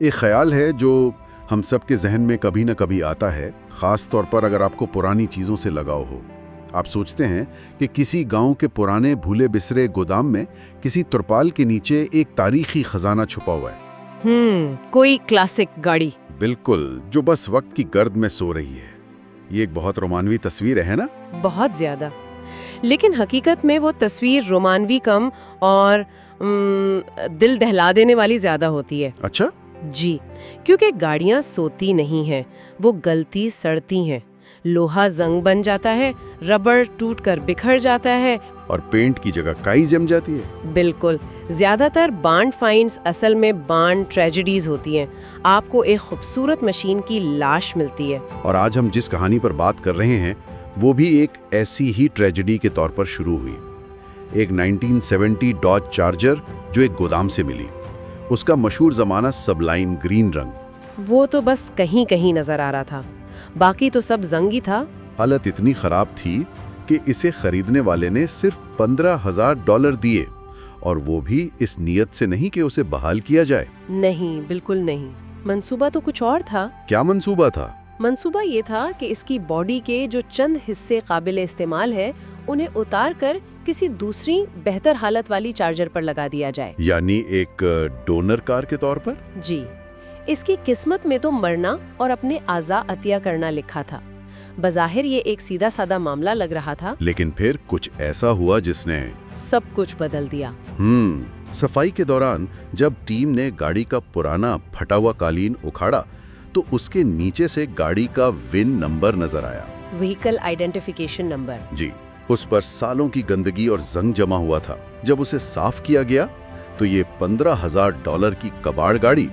एक ख्याल है जो हम सबके जहन में कभी न कभी आता है, ख़ास तौर पर अगर आपको पुरानी चीज़ों से लगाव हो। आप सोचते हैं कि किसी गांव के पुराने भूले बिसरे गोदाम में किसी तुरपाल के नीचे एक तारीखी खजाना छुपा हुआ है। कोई क्लासिक गाड़ी। बिल्कुल, जो बस वक्त की गर्द में सो रही है। ये एक बहुत रोमानवी तस्वीर है ना? बहुत ज्यादा। लेकिन हकीकत में वो तस्वीर रोमानवी कम और दिल दहला देने वाली ज्यादा होती है। अच्छा? जी, क्योंकि गाड़ियां सोती नहीं हैं, वो गलती सड़ती हैं। लोहा जंग बन जाता है, रबर टूटकर बिखर जाता है और पेंट की जगह काई जम जाती है। बिल्कुल। ज्यादातर बार्न फाइंड्स असल में बार्न ट्रेजेडीज होती हैं। आपको एक खूबसूरत मशीन की लाश मिलती है। और आज हम जिस कहानी पर बात कर रहे हैं वो भी एक ऐसी ही ट्रेजेडी के तौर पर शुरू हुई। एक 1970 डॉज चार्जर जो एक गोदाम से मिली। उसका मशहूर जमाना सबलाइम ग्रीन रंग। वो तो बस कहीं कहीं नजर आ रहा था, बाकी तो सब जंगी था। हालत इतनी खराब थी कि इसे खरीदने वाले ने सिर्फ $15,000 दिए, और वो भी इस नीयत से नहीं कि उसे बहाल किया जाए। नहीं, बिल्कुल नहीं। मंसूबा तो कुछ और था। क्या मंसूबा था? मंसूबा ये था कि इसकी बॉडी के जो चंद हिस्से काबिल इस्तेमाल है उन्हें उतार कर किसी दूसरी बेहतर हालत वाली चार्जर पर लगा दिया जाए। यानी एक डोनर कार के तौर पर? जी। इसकी किस्मत में तो मरना और अपने आज़ा अतिया करना लिखा था। बज़ाहिर ये एक सीधा साधा मामला लग रहा था, लेकिन फिर कुछ ऐसा हुआ जिसने सब कुछ बदल दिया। सफाई के दौरान जब टीम ने गाड़ी का पुराना फटा हुआ कालीन उखाड़ा तो उसके नीचे से गाड़ी का विन नंबर नजर आया। Vehicle identification number. जी, उस पर सालों की गंदगी और जंग जमा हुआ था। जब उसे साफ किया गया तो ये $15,000 की कबाड़ गाड़ी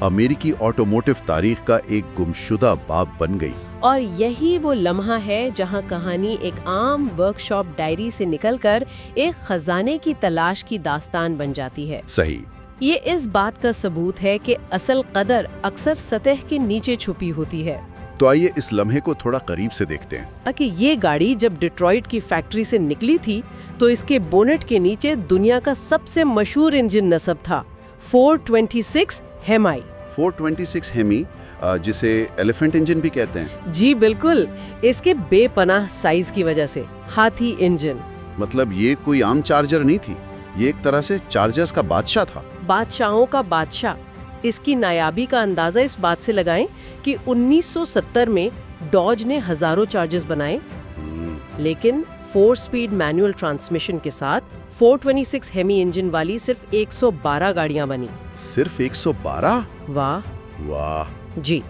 अमेरिकी ऑटोमोटिव तारीख का एक गुमशुदा बाब बन गई। और यही वो लम्हा है जहां कहानी एक आम वर्कशॉप डायरी से निकलकर एक खजाने की तलाश की दास्तान बन जाती है। सही। ये इस बात का सबूत है कि असल कदर अक्सर सतह के नीचे छुपी होती है। तो आइए इस लम्हे को थोड़ा करीब से देखते हैं। कि ये गाड़ी जब डिट्रॉइट की फैक्ट्री से निकली थी तो इसके बोनेट के नीचे दुनिया का सबसे मशहूर इंजन नस्ब था, 426 हेमी। 426 हेमी, जिसे एलिफेंट इंजन भी कहते हैं। जी बिल्कुल, इसके बेपनाह साइज की वजह से हाथी इंजन। मतलब ये कोई आम चार्जर नहीं थी, ये एक तरह से चार्जर्स का बादशाह था। बादशाहों का बादशाह। इसकी नायाबी का अंदाजा इस बात से लगाएं कि 1970 में डॉज ने हजारों चार्जर्स बनाए, लेकिन 4 स्पीड मैनुअल ट्रांसमिशन के साथ 426 हेमी इंजन वाली सिर्फ 112 गाड़ियां बनी। सिर्फ 112? वाह वाह। जी,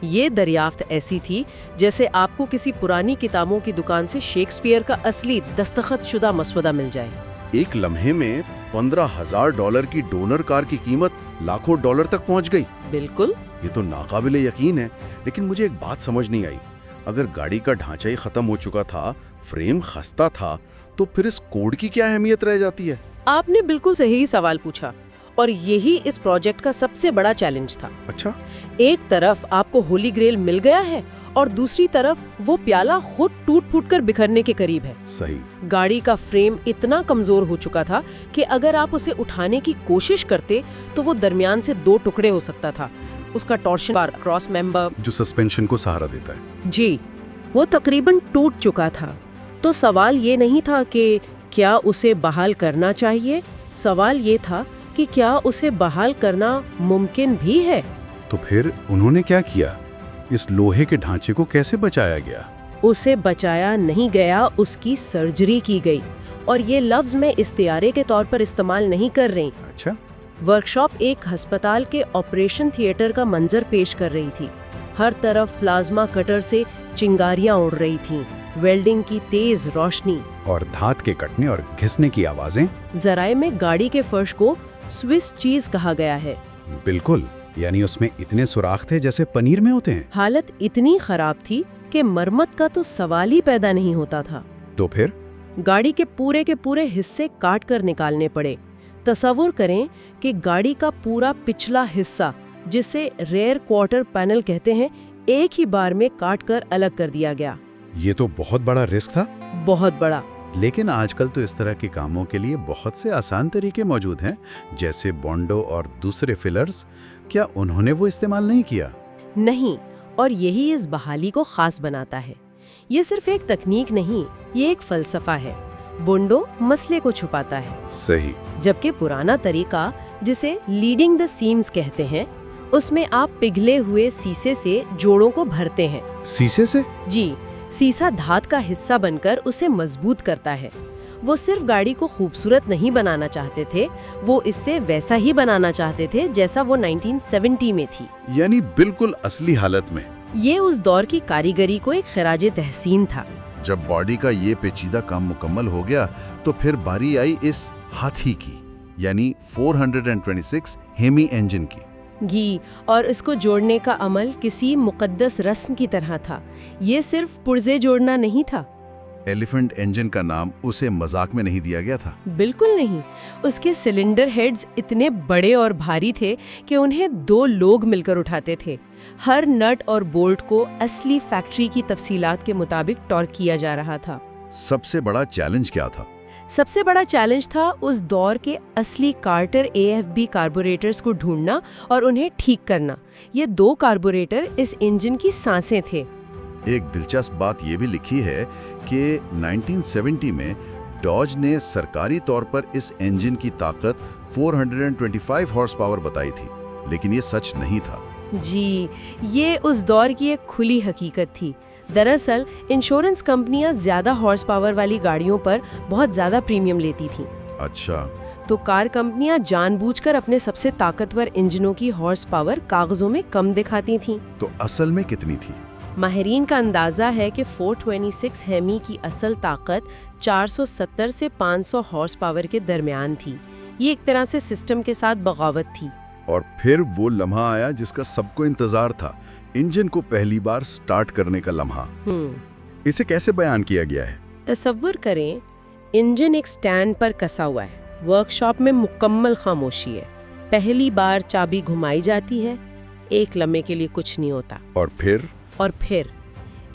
ये दरियाफ्त ऐसी थी जैसे आपको किसी पुरानी किताबों की दुकान से शेक्सपियर का असली दस्तखत शुदा मसवदा मिल जाए। एक लम्हे में $15,000 की डोनर कार की कीमत लाखों डॉलर तक पहुंच गई। बिल्कुल। ये तो नाकाबिले यकीन है। लेकिन मुझे एक बात समझ नहीं आई, अगर गाड़ी का ढांचा ही खत्म हो चुका था, फ्रेम खस्ता था, तो फिर इस कोड की क्या अहमियत रह जाती है? आपने बिल्कुल सही सवाल पूछा, और यही इस प्रोजेक्ट का सबसे बड़ा चैलेंज था। अच्छा। एक तरफ आपको होली ग्रेल मिल गया है और दूसरी तरफ वो प्याला खुद टूट फूट कर बिखरने के करीब है। सही। गाड़ी का फ्रेम इतना कमजोर हो चुका था कि अगर आप उसे उठाने की कोशिश करते तो वो दरमियान से 2 टुकड़े हो सकता था। उसका टॉर्शन बार, क्रॉस मेंबर, जो सस्पेंशन को सहारा देता है, जी, वो तकरीबन टूट चुका था। तो सवाल ये नहीं था कि क्या उसे बहाल करना चाहिए, सवाल ये था कि क्या उसे बहाल करना मुमकिन भी है। तो फिर उन्होंने क्या किया? इस लोहे के ढांचे को कैसे बचाया गया? उसे बचाया नहीं गया, उसकी सर्जरी की गई। और ये लफ्ज मैं इस्तियारे के तौर पर इस्तेमाल नहीं कर रही। अच्छा। वर्कशॉप एक अस्पताल के ऑपरेशन थिएटर का मंजर पेश कर रही थी। हर तरफ प्लाज्मा कटर से चिंगारियां उड़ रही थीं, वेल्डिंग की तेज रोशनी और धात के कटने और घिसने की आवाजें। जराए में गाड़ी के फर्श को स्विस चीज कहा गया है। बिल्कुल, यानी उसमें इतने सुराख थे जैसे पनीर में होते हैं। हालत इतनी खराब थी कि मरम्मत का तो सवाल ही पैदा नहीं होता था। तो फिर गाड़ी के पूरे हिस्से काट कर निकालने पड़े। तसव्वुर करें कि गाड़ी का पूरा पिछला हिस्सा, जिसे रेयर क्वार्टर पैनल कहते हैं, एक ही बार में काट कर अलग कर दिया गया। ये तो बहुत बड़ा रिस्क था। बहुत बड़ा। लेकिन आजकल तो इस तरह के कामों के लिए बहुत से आसान तरीके मौजूद हैं, जैसे बॉन्डो और दूसरे फिलर्स। क्या उन्होंने वो इस्तेमाल नहीं किया? नहीं, और यही इस बहाली को खास बनाता है। ये सिर्फ एक तकनीक नहीं, ये एक फलसफा है। बोंडो मसले को छुपाता है, सही। जबकि पुराना तरीका, जिसे लीडिंग द सीम्स कहते हैं, उसमें आप पिघले हुए शीशे से जोड़ों को भरते हैं। शीशे से? जी, शीशा धात का हिस्सा बनकर उसे मजबूत करता है। वो सिर्फ गाड़ी को खूबसूरत नहीं बनाना चाहते थे, वो इससे वैसा ही बनाना चाहते थे जैसा वो 1970 में थी। यानी बिल्कुल असली हालत में। ये उस दौर की कारीगरी को एक खिराजे तहसीन था। जब बॉडी का ये पेचीदा काम मुकम्मल हो गया तो फिर बारी आई इस हाथी की, यानी 426 हेमी इंजन की। घी और इसको जोड़ने का अमल किसी मुकद्दस रस्म की तरह था। ये सिर्फ पुर्जे जोड़ना नहीं था। एलिफेंट इंजन का नाम उसे मजाक में नहीं दिया गया था। बिल्कुल नहीं। उसके सिलेंडर हेड्स इतने बड़े और भारी थे कि उन्हें 2 लोग मिलकर उठाते थे। हर नट और बोल्ट को असली फैक्ट्री की तफसीलात के मुताबिक टॉर्क किया जा रहा था। सबसे बड़ा चैलेंज क्या था? सबसे बड़ा चैलेंज था उस दौर के असली कार्टर AFB कार्बोरेटर्स को ढूंढना और उन्हें ठीक करना। ये 2 कार्बोरेटर इस इंजन की सांसें थे। एक दिलचस्प बात ये भी लिखी है कि 1970 में डॉज ने सरकारी तौर पर इस इंजन की ताकत 425 हॉर्स पावर बताई थी, लेकिन ये सच नहीं था। जी, ये उस दौर की एक खुली हकीकत थी। दरअसल इंश्योरेंस कंपनियां ज्यादा हॉर्स पावर वाली गाड़ियों पर बहुत ज्यादा प्रीमियम लेती थीं। अच्छा। तो कार कंपनियां जानबूझकर अपने सबसे ताकतवर इंजनों की हॉर्स पावर कागजों में कम दिखाती थीं। तो असल में कितनी थी? माहिरीन का अंदाजा है कि 426 हेमी की असल ताकत 470 से 500 हॉर्स पावर के दरमियान थी। ये एक तरह से सिस्टम के साथ बगावत थी। और फिर वो लम्हा आया जिसका सबको इंतजार था, इंजन को पहली बार स्टार्ट करने का लम्हा। इसे कैसे बयान किया गया है? तसव्वुर करें, इंजन एक स्टैंड पर कसा हुआ है। वर्कशॉप में मुकम्मल खामोशी है। पहली बार चाबी घुमाई जाती है, एक लम्हे के लिए कुछ नहीं होता। और फिर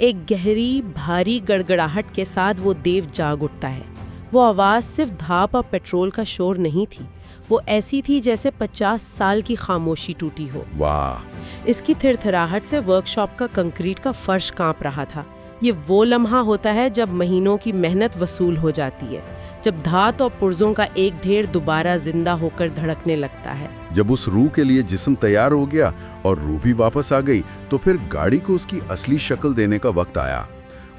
एक गहरी भारी गड़गड़ाहट के साथ वो देव जाग उठता है। वो आवाज़ सिर्फ धाप और पेट्रोल का शोर नहीं थी, वो ऐसी थी जैसे 50 साल की खामोशी टूटी हो। वाह! इसकी थिरथिराहट से वर्कशॉप का कंक्रीट का फर्श कांप रहा था। ये वो लम्हा होता है जब महीनों की मेहनत वसूल हो जाती है, जब धात और पुर्जों का एक ढेर दोबारा जिंदा होकर धड़कने लगता है। जब उस रूह के लिए जिस्म तैयार हो गया और रूह भी वापस आ गई, तो फिर गाड़ी को उसकी असली शक्ल देने का वक्त आया।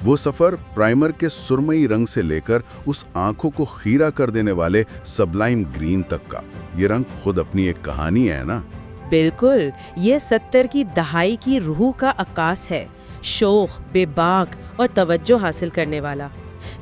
वो सफर प्राइमर के सुरमई रंग से लेकर उस आंखों को खीरा कर देने वाले सबलाइम ग्रीन तक का। ये रंग खुद अपनी एक कहानी है ना? बिल्कुल, ये 70 की दहाई की रूह का अक्कास है, शौक, बेबाक और तवज्जो हासिल करने वाला।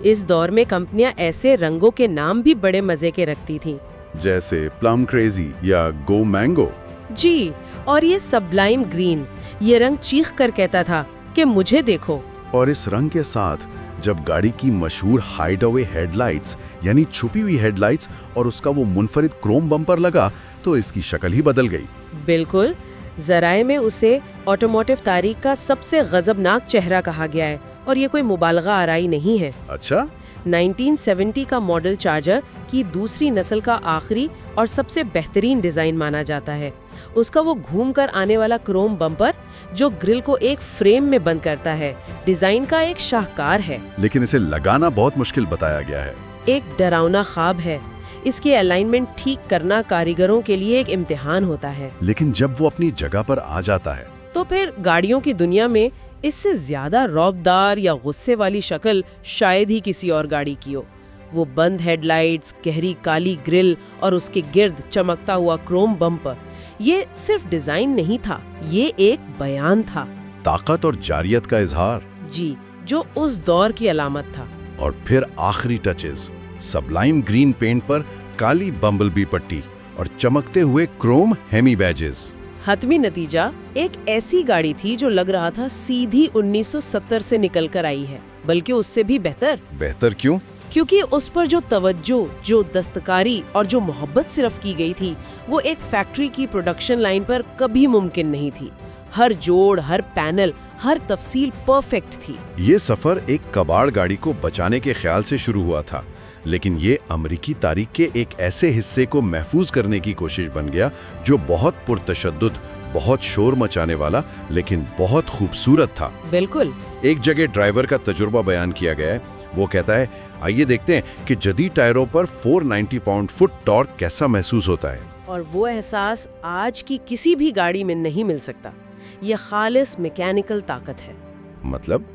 इस दौर में कंपनियां ऐसे रंगों के नाम भी बड़े मजे के रखती थीं, जैसे प्लम क्रेजी या गो मैंगो। जी, और ये सबलाइम ग्रीन, ये रंग चीख कर कहता था कि मुझे देखो। और इस रंग के साथ जब गाड़ी की मशहूर हाइड अवे हेडलाइट्स, यानी छुपी हुई हेडलाइट्स, और उसका वो मुनफरिद क्रोम बम्पर लगा, तो इसकी शक्ल ही बदल गई। बिल्कुल, ज़राए में उसे ऑटोमोटिव तारीख का सबसे गजबनाक चेहरा कहा गया है, और ये कोई मुबालगा आराई नहीं है। अच्छा? 1970 का मॉडल चार्जर की दूसरी नस्ल का आखिरी और सबसे बेहतरीन डिजाइन माना जाता है। उसका वो घूमकर आने वाला क्रोम बम्पर, जो ग्रिल को एक फ्रेम में बंद करता है, डिजाइन का एक शाहकार है। लेकिन इसे लगाना बहुत मुश्किल बताया गया है। एक डरावना ख्वाब है। इसके अलाइनमेंट ठीक करना कारीगरों के लिए एक इम्तिहान होता है। लेकिन जब वो अपनी जगह पर आ जाता है, तो फिर गाड़ियों की दुनिया में इससे ज्यादा रौबदार या गुस्से वाली शक्ल शायद ही किसी और गाड़ी की हो। वो बंद हेडलाइट्स, गहरी काली ग्रिल और उसके गिर्द चमकता हुआ क्रोम बम्पर, ये सिर्फ डिजाइन नहीं था, ये एक बयान था। ताकत और जारियत का इजहार। जी, जो उस दौर की अलामत था। और फिर आखिरी टचेस, सबलाइम ग्रीन पेंट पर काली बम्बलबी पट्टी और चमकते हुए क्रोम हेमी बैजेस। हतमी नतीजा एक ऐसी गाड़ी थी जो लग रहा था सीधी 1970 से निकल कर आई है, बल्कि उससे भी बेहतर। बेहतर क्यों? क्योंकि उस पर जो तवज्जो, जो दस्तकारी और जो मोहब्बत सिर्फ की गई थी, वो एक फैक्ट्री की प्रोडक्शन लाइन पर कभी मुमकिन नहीं थी। हर जोड़, हर पैनल, हर तफसील परफेक्ट थी। ये सफर एक कबाड़ गाड़ी को बचाने के ख्याल से शुरू हुआ था, लेकिन ये अमेरिकी तारीख के एक ऐसे हिस्से को महफूज करने की कोशिश बन गया जो बहुत पुरतशद्दुद, बहुत शोर मचाने वाला, लेकिन बहुत खूबसूरत था। बिल्कुल। एक जगह ड्राइवर का तजुर्बा बयान किया गया है। वो कहता है, आइए देखते हैं कि जदीद टायरों पर 490 पाउंड फुट टॉर्क कैसा महसूस होता है। और वो एहसास आज की किसी भी गाड़ी में नहीं मिल सकता। ये खालिस मैकेनिकल ताकत है। मतलब?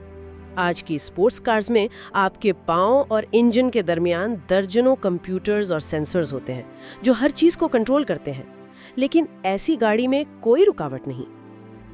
आज की स्पोर्ट्स कार्स में आपके पांव और इंजन के दरमियान दर्जनों कंप्यूटर्स और सेंसर्स होते हैं जो हर चीज को कंट्रोल करते हैं, लेकिन ऐसी गाड़ी में कोई रुकावट नहीं।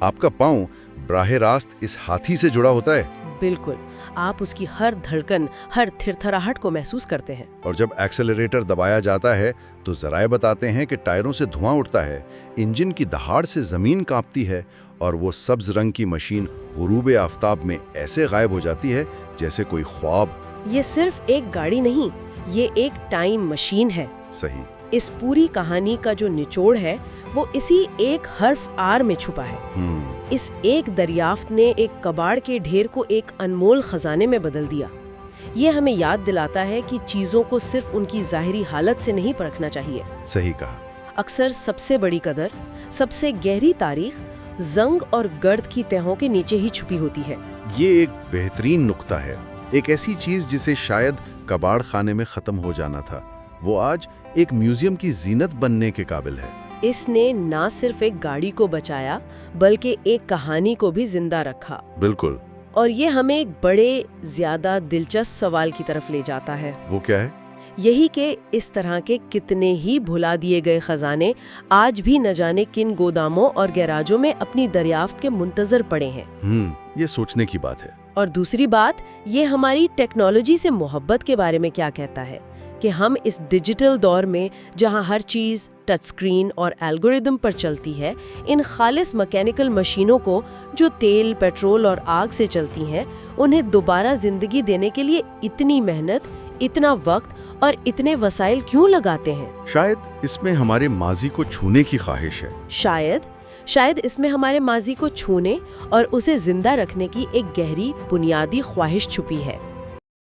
आपका पांव बराह रास्त इस हाथी से जुड़ा होता है। बिल्कुल, आप उसकी हर धड़कन, हर थिरथराहट को महसूस करते हैं। और जब एक्सेलरेटर दबाया जाता है तो जराए बताते हैं कि टायरों से धुआं उठता है, इंजन की दहाड़ से जमीन कांपती है और वो सब्ज रंग की मशीन गुरूबे आफताब में ऐसे गायब हो जाती है जैसे कोई ख्वाब। ये सिर्फ एक गाड़ी नहीं, ये एक टाइम मशीन है। सही। इस पूरी कहानी का जो निचोड़ है वो इसी एक हर्फ आर में छुपा है। इस एक दरियाफ्त ने एक कबाड़ के ढेर को एक अनमोल खजाने में बदल दिया। ये हमें याद दिलाता है कि चीजों को सिर्फ उनकी जाहिरी हालत से नहीं परखना चाहिए। सही कहा। अक्सर सबसे बड़ी कदर, सबसे गहरी तारीख जंग और गर्द की तहों के नीचे ही छुपी होती है। ये एक बेहतरीन नुक्ता है। एक ऐसी चीज जिसे शायद कबाड़ खाने में खत्म हो जाना था, वो आज एक म्यूजियम की जीनत बनने के काबिल है। इसने ना सिर्फ एक गाड़ी को बचाया बल्कि एक कहानी को भी जिंदा रखा। बिल्कुल। और ये हमें एक बड़े ज्यादा दिलचस्प सवाल की तरफ ले जाता है। वो क्या है? यही कि इस तरह के कितने ही भुला दिए गए खजाने आज भी न जाने किन गोदामों और गैराजों में अपनी दरियाफ्त के मुंतजर पड़े हैं। ये सोचने की बात है। और दूसरी बात, ये हमारी टेक्नोलॉजी से मोहब्बत के बारे में क्या कहता है कि हम इस डिजिटल दौर में जहां हर चीज टच स्क्रीन और एल्गोरिदम पर चलती है, इन खालिस मैकेनिकल मशीनों को जो तेल, पेट्रोल और आग से चलती हैं, उन्हें दोबारा जिंदगी देने के लिए इतनी मेहनत, इतना वक्त और इतने वसाइल क्यों लगाते हैं? शायद इसमें हमारे माजी को छूने की ख्वाहिश है। शायद इसमें हमारे माजी को छूने और उसे जिंदा रखने की एक गहरी बुनियादी ख्वाहिश छुपी है।